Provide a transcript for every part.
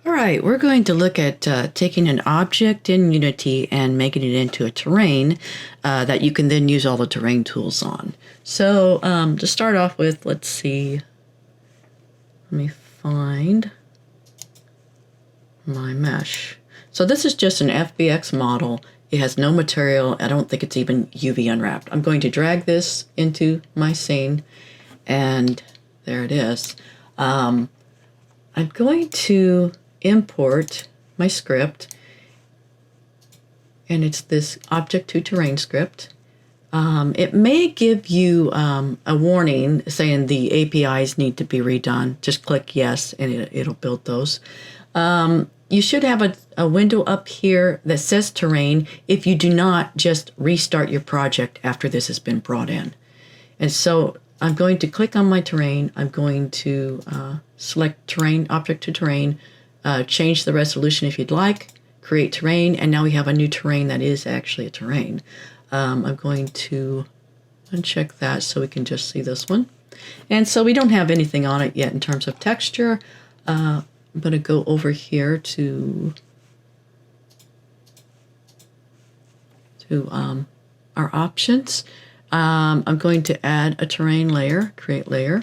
All right, we're going to look at taking an object in Unity and making it into a terrain that you can then use all the terrain tools on. So to start off with, let's see. Let me find my mesh. So this is just an FBX model. It has no material. I don't think it's even UV unwrapped. I'm going to drag this into my scene, and there it is. I'm going to import my script, and it's this Obj2Terrain script. It may give you a warning saying the APIs need to be redone. Just click yes, and it'll build those. You should have a window up here that says terrain if you do not just restart your project after this has been brought in. And so I'm going to click on my terrain. I'm going to select terrain, Obj2Terrain, change the resolution if you'd like, create terrain, and now we have a new terrain that is actually a terrain. I'm going to uncheck that so we can just see this one. And so we don't have anything on it yet in terms of texture. I'm going to go over here to our options. I'm going to add a terrain layer, create layer,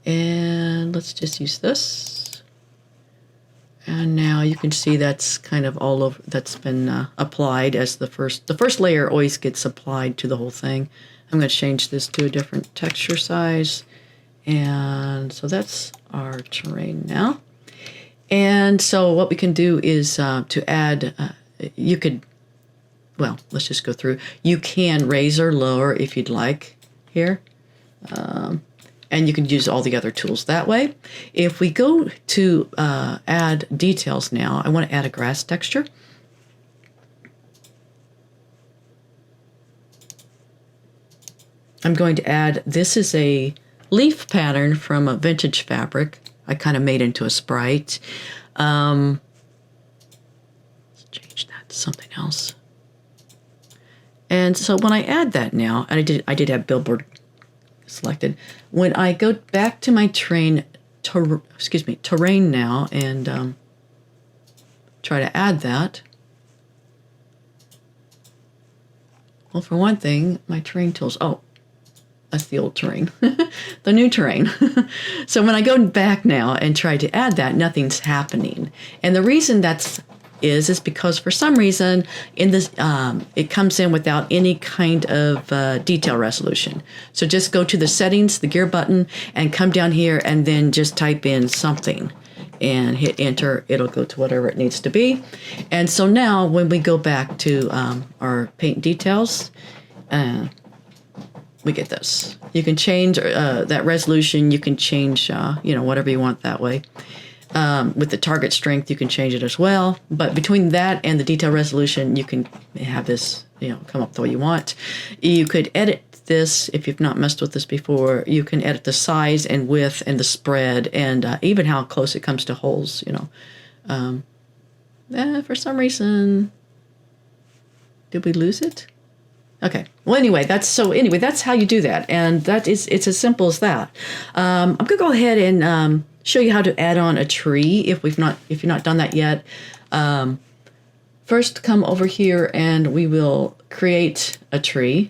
and let's just use this. And now you can see that's kind of all over, that's been applied as the first layer always gets applied to the whole thing. I'm going to change this to a different texture size. And so that's our terrain now. And so what we can do is to add, you could, well, let's just go through. You can raise or lower if you'd like here. And you can use all the other tools that way. If we go to add details now, I want to add a grass texture. I'm going to add, this is a leaf pattern from a vintage fabric. I kind of made into a sprite. Let's change that to something else. And so when I add that now, and I did have billboard selected. When I go back to my terrain now and try to add that, well, for one thing, my terrain tools, oh, that's the old terrain, the new terrain. So when I go back now and try to add that, nothing's happening. And the reason is because for some reason in this it comes in without any kind of detail resolution. So just go to the settings, the gear button, and come down here and then just type in something and hit enter. It'll go to whatever it needs to be. And so now when we go back to our paint details, we get this. You can change that resolution. You can change whatever you want that way. With the target strength, you can change it as well. But between that and the detail resolution, you can have this, come up the way you want. You could edit this if you've not messed with this before. You can edit the size and width and the spread and even how close it comes to holes. For some reason, did we lose it? Okay. Well, anyway, that's how you do that, and it's as simple as that. I'm gonna go ahead and show you how to add on a tree if you've not done that yet. First, come over here and we will create a tree.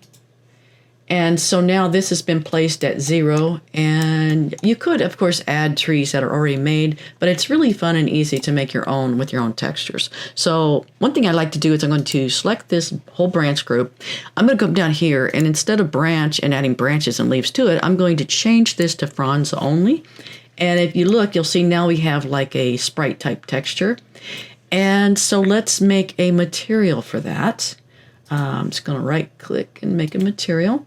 And so now this has been placed at 0, and you could, of course, add trees that are already made, but it's really fun and easy to make your own with your own textures. So one thing I like to do is I'm going to select this whole branch group. I'm going to come down here, and instead of branch and adding branches and leaves to it, I'm going to change this to fronds only. And if you look, you'll see now we have like a sprite type texture. And so let's make a material for that. I'm just going to right click and make a material.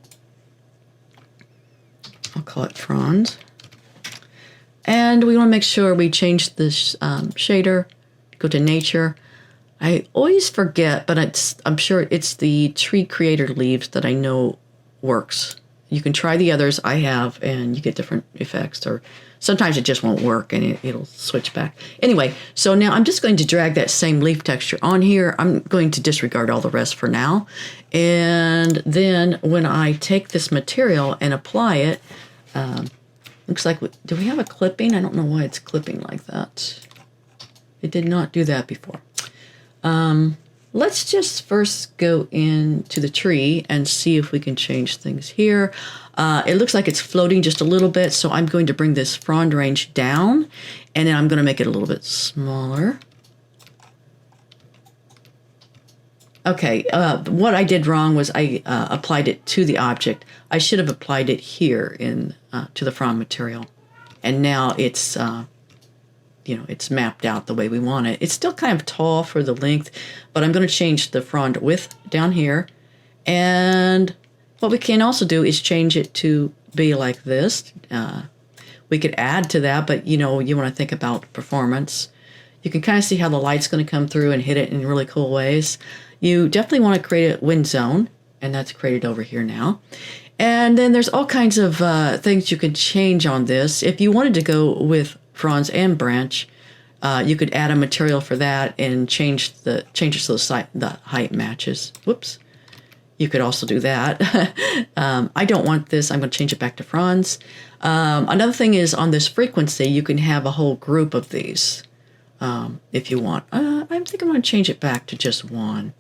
I'll call it fronds. And we want to make sure we change this shader, go to nature. I always forget, but I'm sure it's the tree creator leaves that I know works. You can try the others I have, and you get different effects, or sometimes it just won't work and it'll switch back. Anyway, so now I'm just going to drag that same leaf texture on here. I'm going to disregard all the rest for now. And then when I take this material and apply it, looks like, do we have a clipping? I don't know why it's clipping like that. it did not do that before. Let's just first go into the tree and see if we can change things here. It looks like it's floating just a little bit, so I'm going to bring this frond range down, and then I'm going to make it a little bit smaller. Okay, what I did wrong was I applied it to the object. I should have applied it here in to the frond material, and now it's it's mapped out the way we want it. It's still kind of tall for the length, but I'm going to change the frond width down here. And what we can also do is change it to be like this. We could add to that, but you want to think about performance. You can kind of see how the light's going to come through and hit it in really cool ways. You definitely want to create a wind zone, and that's created over here now. And then there's all kinds of things you can change on this. If you wanted to go with fronds and branch, you could add a material for that and change it so the height matches. Whoops. You could also do that. I don't want this. I'm going to change it back to fronds. Another thing is on this frequency, you can have a whole group of these if you want. I think I'm going to change it back to just one.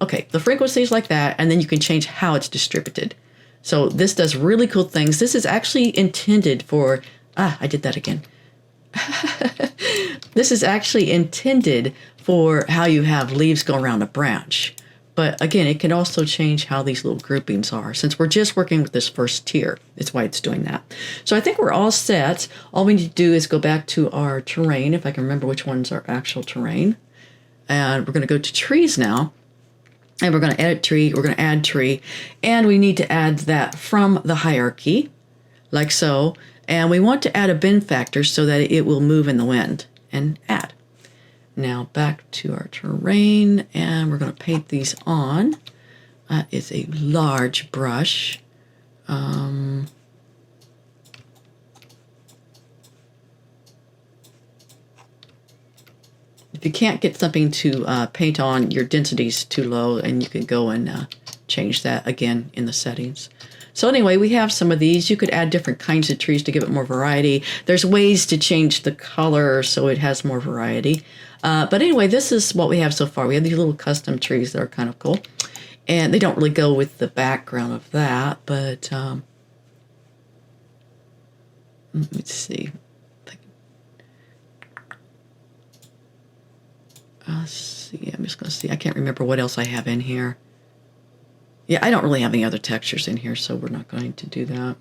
Okay, the frequency is like that, and then you can change how it's distributed. So this does really cool things. This is actually intended for, I did that again. This is actually intended for how you have leaves go around a branch. But again, it can also change how these little groupings are. Since we're just working with this first tier, that's why it's doing that. So I think we're all set. All we need to do is go back to our terrain, if I can remember which one's our actual terrain. And we're going to go to trees now. And we're going to edit tree, we're going to add tree, and we need to add that from the hierarchy, like so. And we want to add a bend factor so that it will move in the wind, and add. Now back to our terrain, and we're going to paint these on. It's a large brush. If you can't get something to paint on, your density is too low, and you can go and change that again in the settings. So anyway, we have some of these. You could add different kinds of trees to give it more variety. There's ways to change the color so it has more variety. But anyway, this is what we have so far. We have these little custom trees that are kind of cool. And they don't really go with the background of that, but let's see. Let's see, I'm just going to see. I can't remember what else I have in here. Yeah, I don't really have any other textures in here, so we're not going to do that.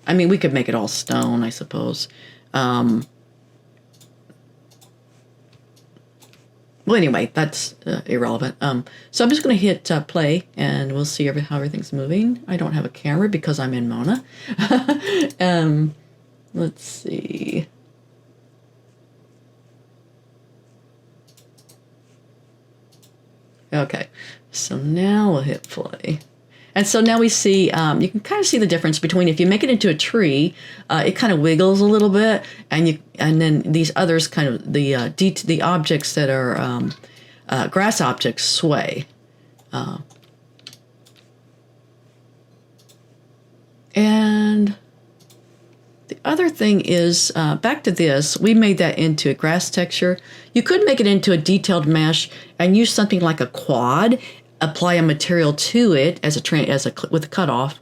I mean, we could make it all stone, I suppose. Well, anyway, that's irrelevant. So I'm just going to hit play, and we'll see how everything's moving. I don't have a camera because I'm in Mona. Let's see. Okay, so now we'll hit play. And so now we see, you can kind of see the difference between if you make it into a tree, it kind of wiggles a little bit, and then these others kind of, the objects that are grass objects sway. And the other thing is, back to this, we made that into a grass texture. You could make it into a detailed mesh and use something like a quad, apply a material to it with a cutoff,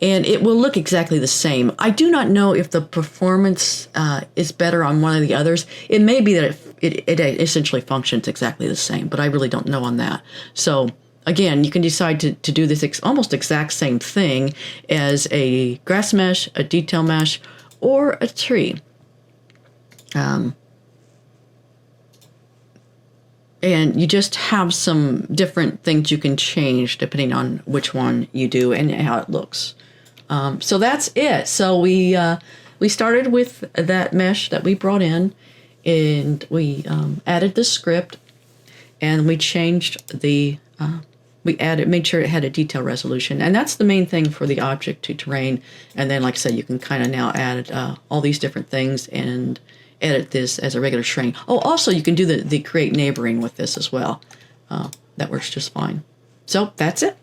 and it will look exactly the same. I do not know if the performance is better on one of the others. It may be that it essentially functions exactly the same, but I really don't know on that. So again, you can decide to do this almost exact same thing as a grass mesh, a detail mesh, or a tree. And you just have some different things you can change depending on which one you do and how it looks. So that's it. So we started with that mesh that we brought in, and we added the script, and we changed the made sure it had a detail resolution, and that's the main thing for the Obj2Terrain. And then, like I said, you can kind of now add all these different things and edit this as a regular string. Oh, also you can do the create neighboring with this as well. That works just fine. So that's it.